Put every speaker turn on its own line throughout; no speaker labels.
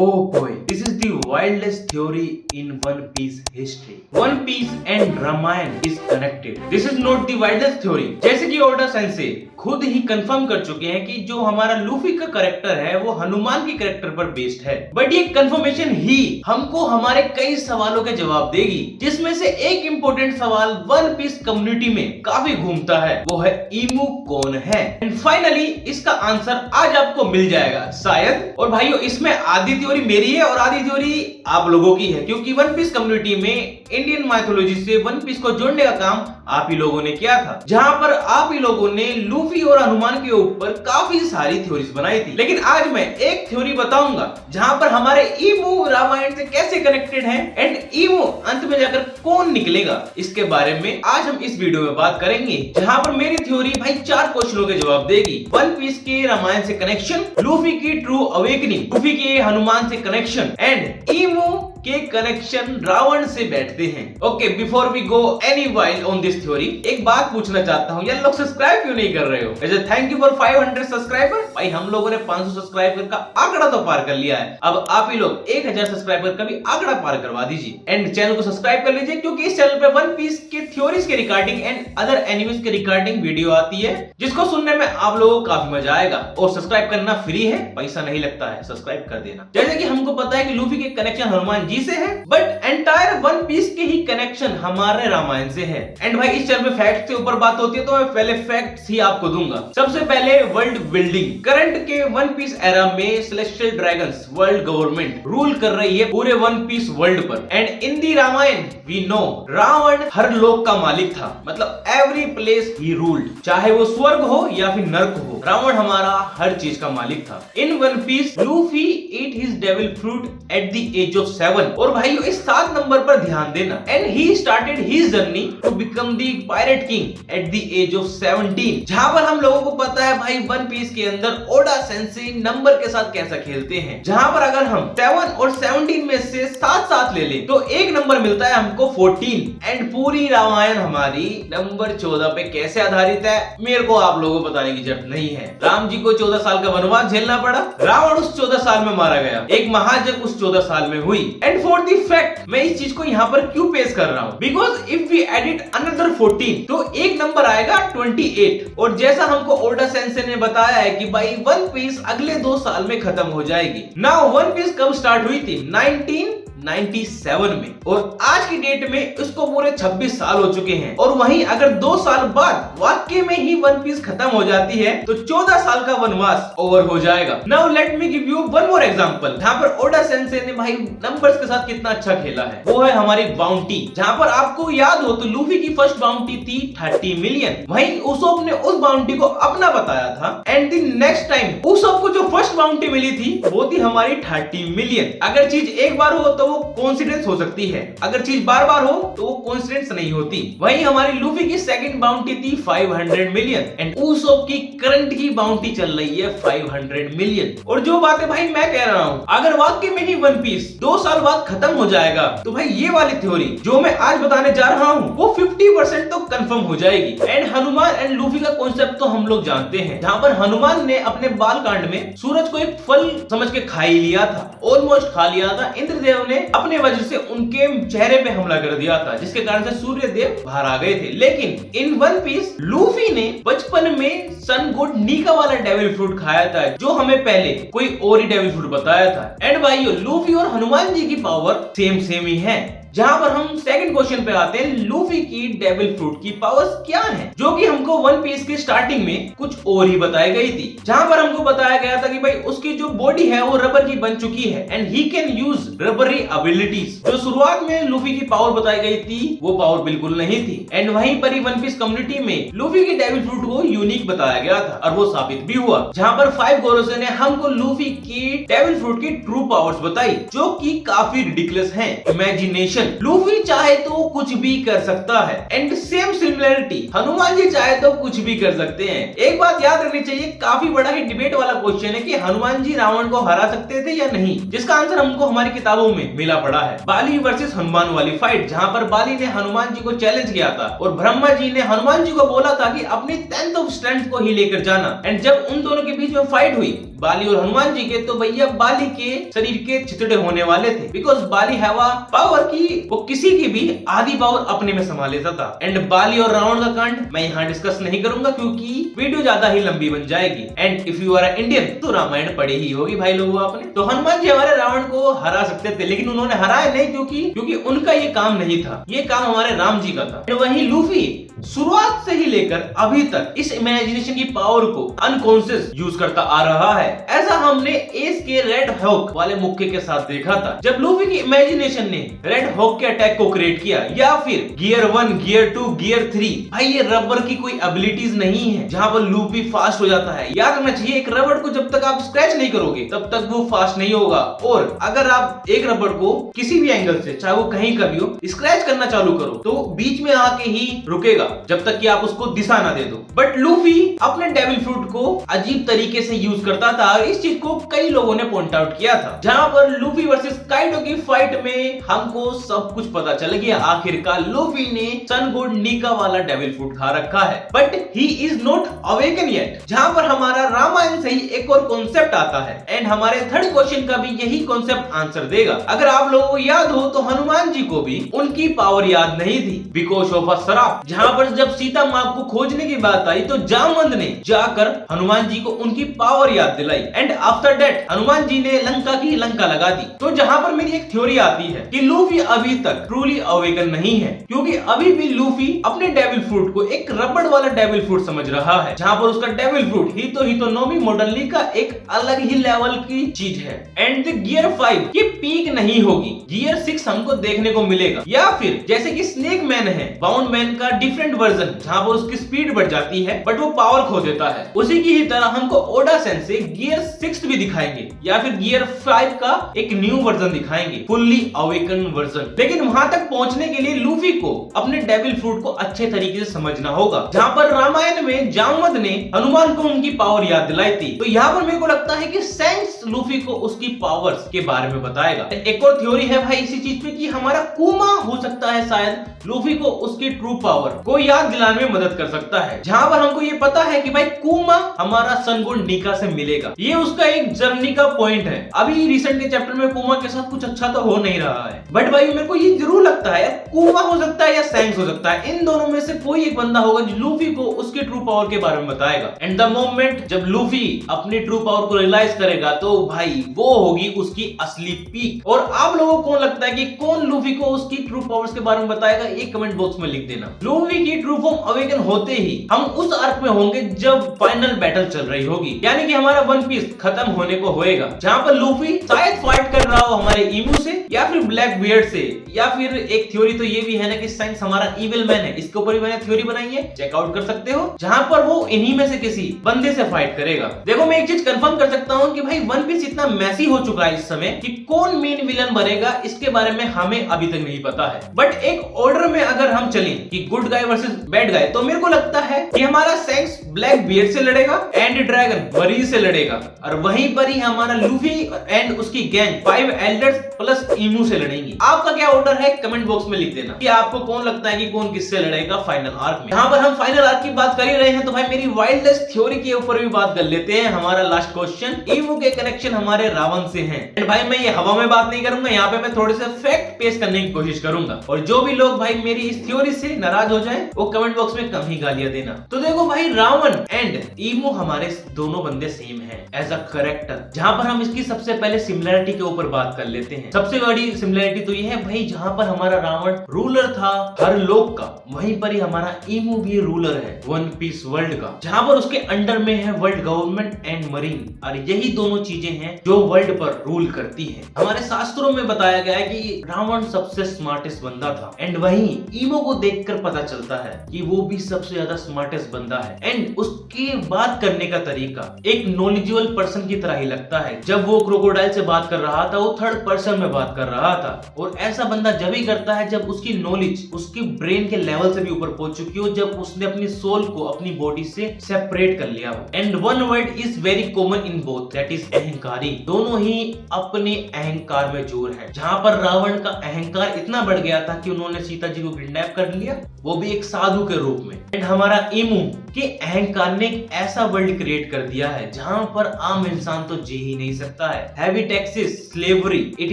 Oh boy, this is the wildest theory in One Piece history. One Piece and Ramayana is connected. This is not the wildest theory. जैसे कि Voda sense खुद ही confirm कर चुके हैं कि जो हमारा लूफी का कैरेक्टर है वो हनुमान की कैरेक्टर पर बेस्ड है। बट ये कंफर्मेशन ही हमको हमारे कई सवालों के जवाब देगी, जिसमें से एक इम्पोर्टेंट सवाल वन पीस कम्युनिटी में काफी घूमता है, वो है ईमू कौन है। एंड फाइनली इसका आंसर आज आपको मिल जाएगा शायद। और भाइयों, इसमें आधी थ्योरी मेरी है और आधी थ्योरी आप लोगों की है, क्योंकि वन पीस कम्युनिटी में इंडियन माइथोलॉजी से वन पीस को जोड़ने का काम आप ही लोगों ने किया था, जहां पर आप ही लोगों ने लूफी और हनुमान के ऊपर काफी सारी थ्योरीज बनाई थी। लेकिन आज मैं एक थ्योरी बताऊंगा जहां पर हमारे ईमू रामायण से कैसे कनेक्टेड है एंड ईमू अंत में जाकर कौन निकलेगा, इसके बारे में आज हम इस वीडियो में बात करेंगे। जहां पर मेरी थ्योरी भाई 4 क्वेश्चनों के जवाब देगी। वन पीस के रामायण से कनेक्शन, लूफी की ट्रू अवेकनिंग, लूफी के हनुमान से कनेक्शन एंड ईमू के कनेक्शन रावण से बैठते हैं। Okay, before we go any wild on this theory, एक बात पूछना चाहता हूँ, यार लोग सब्सक्राइब क्यों नहीं कर रहे हो? वैसे थैंक यू फॉर 500 सब्सक्राइबर। भाई हम लोगों ने 500 सब्सक्राइबर का आंकड़ा तो पार कर लिया है, अब आप ही लोग 1000 सब्सक्राइबर का भी आंकड़ा पार करवा दीजिए एंड चैनल को सब्सक्राइब कर लीजिए, क्योंकि इस चैनल पे वन पीस के थ्योरीज के रिगार्डिंग एंड अदर एनिमेस के रिगार्डिंग वीडियो आती है, जिसको सुनने में आप लोगों को काफी मजा आएगा। और सब्सक्राइब करना फ्री है, पैसा नहीं लगता है, सब्सक्राइब कर देना। जैसे कि हमको पता है कि लूफी के कनेक्शन हनुमान जी से है, बट एंटायर वन पीस के ही कनेक्शन हमारे रामायण से है। एंड भाई इस चैनल पे फैक्ट के ऊपर बात होती है, तो मैं पहले फैक्ट्स ही आपको दूंगा। सबसे पहले वर्ल्ड बिल्डिंग। करंट के वन पीस एरा में celestial dragons world government rule कर रही है पूरे वन पीस वर्ल्ड पर। And in the Ramayana we know Ravan हर लोक का मालिक था, मतलब एवरी प्लेस ही रूल्ड, चाहे वो स्वर्ग हो या फिर नर्क हो, रावण हमारा हर चीज का मालिक था। In One Piece Luffy eat his devil fruit at the age of 7। और भाई इस 7 नंबर पर ध्यान देना। And he started his journey to become the pirate king at the age of 17। जहां पर हम लोगों को पता है भाई वन पीस के अंदर ओडा सेंसे नंबर के साथ कैसा खेलते हैं, जहां पर अगर हम 7 और 17 में से 7 ले लें तो एक नंबर मिलता है हमको 14। एंड पूरी रामायण हमारी नंबर 14 पे कैसे आधारित है, मेरे को आप लोगों को बताने की जरूरत नहीं है। राम जी को 14 साल का वनवास झेलना पड़ा, रावण उस 14 साल में मारा गया, एक महाजग उस 14 साल में हुई। एंड फॉर द फैक्ट मैं इस चीज को यहाँ पर क्यों पेश कर रहा हूँ, because if we edit another 14 तो एक नंबर आएगा 28। और जैसा हमको ओडा सेंसे ने बताया है कि भाई वन पीस अगले 2 साल में खत्म हो जाएगी। नाउ वन पीस कब स्टार्ट हुई थी? 1997 में, और आज की डेट में इसको पूरे 26 साल हो चुके हैं। और वहीं अगर 2 साल बाद वाकई में ही वन पीस खत्म हो जाती है तो 14 साल का वनवास ओवर हो जाएगा। Now let me give you one more example, जहां पर ओडा सेंसे ने भाई नंबर्स के साथ कितना अच्छा खेला है, वो है हमारी बाउंटी। जहां पर आपको याद हो तो लूफी की फर्स्ट बाउंटी थी 30 मिलियन, वहीं उसोप ने उस बाउंटी को अपना बताया था। And the next time Usopp को जो फर्स्ट बाउंटी मिली थी वो थी हमारी 30 मिलियन। अगर चीज एक बार हो तो वो कोइंसिडेंस हो सकती है, अगर चीज बार बार हो तो वो कोइंसिडेंस नहीं होती। वहीं हमारी लूफी की सेकंड बाउंटी थी 500 मिलियन एंड उसोप की करंट की बाउंटी चल रही है 500 मिलियन। और जो बातें भाई मैं कह रहा हूँ, अगर वाकई में ही वन पीस 2 साल बाद खत्म हो जाएगा तो भाई ये वाली थ्योरी जो मैं आज बताने जा रहा हूँ वो 50% तो कंफर्म हो जाएगी। एंड हनुमान एंड लूफी का कॉन्सेप्ट तो हम लोग जानते हैं, जहाँ पर हनुमान ने अपने बाल कांड में सूरज को एक फल समझ के खा ही लिया था, ऑलमोस्ट खा लिया था। इंद्रदेव ने अपने वजह से उनके चेहरे पे हमला कर दिया था, जिसके कारण से सूर्य देव बाहर आ गए थे। लेकिन इन वन पीस लूफी ने बचपन में सन गुड नीका वाला डेविल फ्रूट खाया था, जो हमें पहले कोई और ही डेविल फ्रूट बताया था। एंड भाइयों, लूफी और हनुमान जी की पावर सेम ही है। जहां पर हम सेकंड क्वेश्चन पे आते हैं, लूफी की डेविल फ्रूट की पावर्स क्या हैं, जो कि हमको वन पीस के स्टार्टिंग में कुछ और ही बताई गई थी। जहां पर हमको बताया गया था कि भाई उसकी जो बॉडी है वो रबर की बन चुकी है and he can use rubbery abilities. जो शुरुआत में लूफी की पावर बताई गई थी वो पावर बिल्कुल नहीं थी। एंड वहीं पर ही वन पीस कम्युनिटी में लूफी की डेविल फ्रूट को यूनिक बताया गया था और वो साबित भी हुआ। जहां पर 5 गोरोसे ने हमको लूफी की डेविल फ्रूट की ट्रू पावर्स बताई, जो कि काफी रिडिकुलस हैं। इमेजिनेशन, लूफी चाहे तो कुछ भी कर सकता है and same similarity, Hanuman ji चाहे तो कुछ भी कर सकते हैं। एक बात याद रखनी चाहिए, काफी बड़ा ही डिबेट वाला क्वेश्चन है कि हनुमान जी रावण को हरा सकते थे या नहीं, जिसका आंसर हमको हमारी किताबों में मिला पड़ा है। बाली वर्सेस हनुमान वाली फाइट, जहां पर बाली ने हनुमान जी को चैलेंज किया था और ब्रह्मा जी ने हनुमान जी को बोला था कि अपनी 10th ऑफ स्ट्रेंथ को ही लेकर जाना। एंड जब उन दोनों के बीच में फाइट हुई, बाली और हनुमान जी के, तो भैया बाली के शरीर के छितड़े होने वाले थे, बिकॉज बाली हैवा पावर की वो किसी की भी आधी पावर अपने में समा लेता था। एंड बाली और रावण का कांड मैं यहाँ डिस्कस नहीं करूंगा क्योंकि वीडियो ज्यादा ही लंबी बन जाएगी। And if you are Indian तो रामायण पढ़ी ही होगी भाई लोगों आपने। तो हनुमान जी हमारे रावण को हरा सकते थे, लेकिन उन्होंने हराया नहीं क्योंकि उनका ये काम नहीं था, ये काम हमारे राम जी का था। वहीं लूफी शुरुआत से ही लेकर अभी तक इस इमेजिनेशन की पावर को अनकॉन्शियस यूज करता आ रहा है। ऐसा हमने एस के रेड हॉक वाले मुक्के के साथ देखा था, जब लूफी की इमेजिनेशन ने रेड हॉक के अटैक को क्रिएट किया, या फिर गियर 1, गियर 2, गियर 3। भाई ये रबर की कोई एबिलिटीज नहीं है जहाँ पर लूफी फास्ट हो जाता है। याद रखना चाहिए, एक रबर को जब तक आप स्क्रैच नहीं करोगे तब तक वो फास्ट नहीं होगा। और अगर आप एक रबर को किसी भी एंगल से, चाहे वो कहीं का भी हो, स्क्रैच करना चालू करो तो बीच में आके ही रुकेगा जब तक कि आप उसको दिशा ना दे दो। बट लूफी अपने डेविल फ्रूट को अजीब तरीके से यूज करता था और इस चीज को कई लोगों ने पॉइंट आउट किया था। जहां पर लूफी वर्सेस काइडो की फाइट में हमको सब कुछ पता चल गया। आखिरकार लूफी ने सन गुड निका वाला डेविल फ्रूट खा रखा है, but he is not awaken yet. जहां पर हमारा रामायण से ही एक और कॉन्सेप्ट आता है एंड हमारे थर्ड क्वेश्चन का भी यही कॉन्सेप्ट आंसर देगा। अगर आप लोगों को याद हो तो हनुमान जी को भी उनकी पावर याद नहीं थी बिकॉज ऑफ अ श्राप। जहां पर जब सीता माँ को खोजने की बात आई तो जामवंत ने जाकर हनुमान जी को उनकी पावर याद दिलाई and after that Hanuman ji ने लंका की लंका लगा दी। तो जहां पर मेरी एक थ्योरी आती है कि लूफी अभी तक ट्रूली अवेकन नहीं है, क्योंकि अभी भी लूफी अपने डेविल फ्रूट को एक रबड़ वाला डेविल फ्रूट समझ रहा है, जहां पर उसका डेविल फ्रूट ही तो नोमी मॉडर्नली का एक अलग ही लेवल की चीज है। एंड गियर 5 की पीक नहीं होगी, गियर 6 हमको देखने को मिलेगा, या फिर जैसे कि स्नेक मैन है, बाउंड मैन का डिफरेंट वर्जन जहां पर उसकी स्पीड बढ़ जाती है बट वो पावर खो देता है, उसी की ही तरह हमको ओडा सेंसे गियर 6 भी दिखाएंगे, या फिर गियर 5 का एक न्यू वर्जन दिखाएंगे, फुल्ली अवेकन वर्जन। लेकिन वहां तक पहुंचने के लिए लूफी को अपने डेविल फ्रूट को अच्छे तरीके से समझना होगा। जहां पर रामायण में जामवंत ने हनुमान को उनकी पावर याद दिलाई थी, तो यहाँ पर मेरे को लगता है कि सैंक्स लूफी को उसकी पावर्स के बारे में बताएगा। एक और थ्योरी है भाई इसी चीज पे कि हमारा कुमा हो सकता है शायद लूफी को उसकी ट्रू पावर को याद दिलाने में मदद कर सकता है। जहां पर हमको ये पता है कि भाई कुमा हमारा सन गुड निका से मिलेगा, ये उसका एक जर्नी का पॉइंट है। अभी रिसेंट के चैप्टर में कुमा के साथ कुछ अच्छा तो हो नहीं रहा है, बट भाई मेरे को ये जरूर लगता है कुमा हो सकता है या सैंक्स हो सकता है, इन दोनों में से कोई एक बंदा होगा जो लूफी को उसकी ट्रू पावर के बारे में बताएगा। एंड द मोमेंट जब लूफी अपनी ट्रू पावर को रियलाइज करेगा तो भाई वो होगी उसकी असली पीक। और आप लोगों को कौन लगता है कि कौन लूफी को उसकी ट्रू पावर्स के बारे में बताएगा, एक कमेंट बॉक्स में लिख देना। लूफी की ट्रू फॉर्म अवेकन होते ही हम उस आर्क में होंगे जब फाइनल बैटल चल रही होगी, यानी कि हमारा वन पीस खत्म होने को होएगा, जहां पर लूफी शायद फाइट कर रहा हो हमारे ईमू से या फिर ब्लैक बियर्ड से, या फिर एक थ्योरी तो ये भी है ना कि सैंक्स हमारा इविल मैन है, इसके ऊपर भी मैंने थ्योरी बनाई है, चेकआउट कर सकते हो, जहां पर वो इन्हीं में से किसी बंदे से फाइट करेगा। देखो मैं एक चीज कंफर्म कर सकता हूँ कि भाई वन पीस इतना मैसी हो चुका है इस समय कि कौन मेन विलन बनेगा इसके बारे में हमें अभी तक नहीं पता है। बट एक ऑर्डर में अगर हम चलें कि good guy versus bad guy, तो मेरे को लगता है कि हमारा सैंक्स ब्लैक बियर्ड से लड़ेगा एंड ड्रैगन मरीज से लड़ेगा, और वहीं पर ही हमारा लूफी एंड उसकी गैंग 5 एल्डर्स प्लस ईमू से लड़ेंगी। आपका क्या ऑर्डर है कमेंट बॉक्स में लिख देना कि आपको कौन लगता है कि कौन किससे लड़ेगा फाइनल आर्क में। यहाँ पर हम फाइनल आर्क की बात कर ही रहे हैं तो भाई मेरी वाइल्डेस्ट थ्योरी के ऊपर भी बात कर लेते हैं। हमारा लास्ट क्वेश्चन, ईमू के कनेक्शन हमारे रावण से हैं। एंड भाई मैं ये हवा में बात नहीं करूंगा, यहाँ पे मैं थोड़े से फैक्ट पेश करने की कोशिश करूंगा, और जो भी लोग भाई मेरी इस थ्योरी से नाराज हो जाए वो कमेंट बॉक्स में कम ही गालियां देना। तो देखो भाई रावण एंड ईमू हमारे दोनों बंदे सेम हैं एज अ कैरेक्टर। जहां पर हम इसकी सबसे पहले सिमिलरिटी के ऊपर बात कर लेते हैं। सबसे बड़ी सिमिलरिटी तो ये है भाई, जहां पर हमारा रावण रूलर था हर लोक का, वहीं पर ही हमारा ईमू भी रूलर है वन पीस वर्ल्ड का, जहां पर उसके अंडर में है वर्ल्ड गवर्नमेंट एंड मरीन, और यही दोनों चीजें हैं जो वर्ल्ड पर रूल करती है। हमारे शास्त्रों में बताया गया है कि रावण सबसे स्मार्टेस्ट बंदा था, एंड वहीं ईमो को देखकर पता चलता है कि वो भी सबसे ज्यादा स्मार्टेस्ट बंदा है। एंड उसके बात करने का तरीका एक नॉलेजेबल पर्सन की तरह ही लगता है। जब वो क्रोकोडाइल से बात कर रहा था वो थर्ड पर्सन में बात कर रहा था, और ऐसा बंदा जब ही करता है जब उसकी नॉलेज उसकी ब्रेन के लेवल से भी ऊपर पहुंच चुकी हो, जब उसने अपनी सोल को अपनी बॉडी से सेपरेट कर लिया हो। And one word is very common in both, that is अहंकारी। दोनों ही अपने अहंकार में जोर है। जहां पर रावण का अहंकार इतना बढ़ गया था कि उन्होंने सीता जी को किडनैप कर लिया, वो भी एक साधु के रूप में। एंड हमारा ईमू कि अहंकार ने एक ऐसा वर्ल्ड क्रिएट कर दिया है जहाँ पर आम इंसान तो जी ही नहीं सकता है। Heavy taxes, slavery, it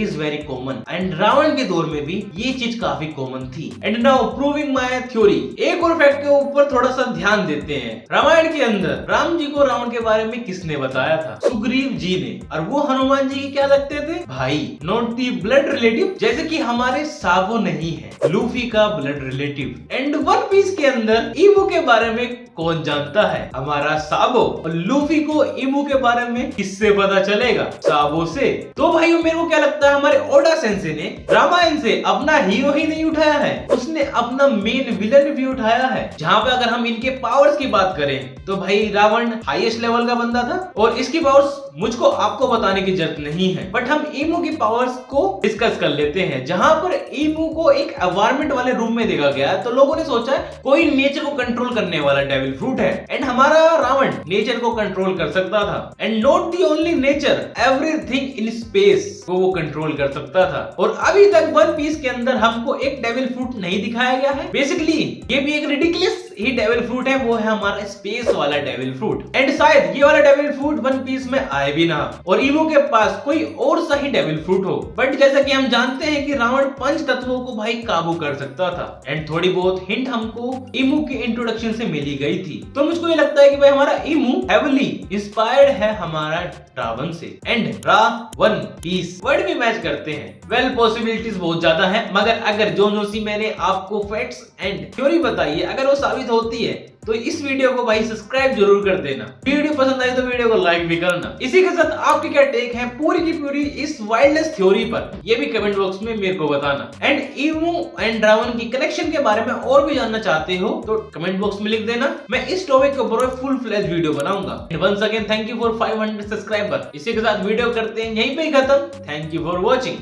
is very common and Ravan के दौर में भी ये चीज काफी कॉमन थी। And now proving my theory, एक और फैक्ट के ऊपर थोड़ा सा ध्यान देते हैं। रामायण के अंदर राम जी को रावण के बारे में किसने बताया था? सुग्रीव जी ने। और वो हनुमान जी के क्या लगते थे? भाई, नॉट दी ब्लड रिलेटिव, जैसे कि हमारे साबो नहीं है लूफी का blood relative. And One Piece के अंदर ईमू के बारे में कौन जानता है? हमारा साबो। और लूफी को ईमू के बारे में किससे पता चलेगा? साबो से। तो भाइयों, मेरे को क्या लगता है, हमारे ओडा सेंसे ने रामायण से अपना हीरो ही नहीं उठाया है, उसने अपना मेन विलन भी उठाया है। जहाँ पे अगर हम इनके पावर्स की बात करें तो भाई रावण हाईएस्ट लेवल का बंदा था और इसकी पावर्स मुझको आपको बताने की जरूरत नहीं है, बट हम ईमू की पावर्स को डिस्कस कर लेते हैं। जहां पर ईमू को एक एनवायरनमेंट वाले रूम में देखा गया है तो लोगों ने सोचा है कोई नेचर को कंट्रोल करने वाला डेविल फ्रूट है। एंड हमारा रावण नेचर को कंट्रोल कर सकता था। And not the only nature, everything in space को वो कंट्रोल कर सकता था। और अभी तक वन पीस के अंदर हमको एक डेविल फ्रूट नहीं दिखाया गया है। बेसिकली ये भी एक रिडिकुलस ही डेविल फ्रूट है, वो है हमारा स्पेस वाला डेविल फ्रूट। एंड शायद ये वाला डेविल फ्रूट वन पीस में आए भी ना और ईमू के पास कोई और सा ही डेविल फ्रूट हो। बट जैसा कि हम जानते हैं कि रावण पंच तत्वों को भाई काबू कर सकता था। एंड थोड़ी बहुत हिंट हमको ईमू के इंट्रोडक्शन से मिली गई थी। तो मुझको ये लगता है कि भाई हमारा ईमू हेवली इंस्पायर्ड है हमारा रावण से। एंड रा वन पीस वर्ड भी मैच करते हैं। वेल, पॉसिबिलिटीज बहुत ज्यादा है, मगर अगर जो सी मैंने आपको फैक्ट्स एंड थ्योरी बताई है अगर वो साबित होती है तो इस वीडियो को भाई सब्सक्राइब जरूर कर देना। वीडियो पसंद आई तो वीडियो को लाइक भी करना। इसी के साथ आपकी क्या टेक है पूरी की पूरी इस वाइल्डलेस थ्योरी पर, ये भी कमेंट बॉक्स में मेरे को बताना। एंड ईमू एंड रावण की कनेक्शन के बारे में और भी जानना चाहते हो तो कमेंट बॉक्स में लिख देना। मैं इस टॉपिक के ऊपर फुल फ्लेज वीडियो बनाऊंगा। And once again thank you for 500 subscriber. इसी के साथ वीडियो करते हैं यहीं पे ही खत्म। Thank you for watching.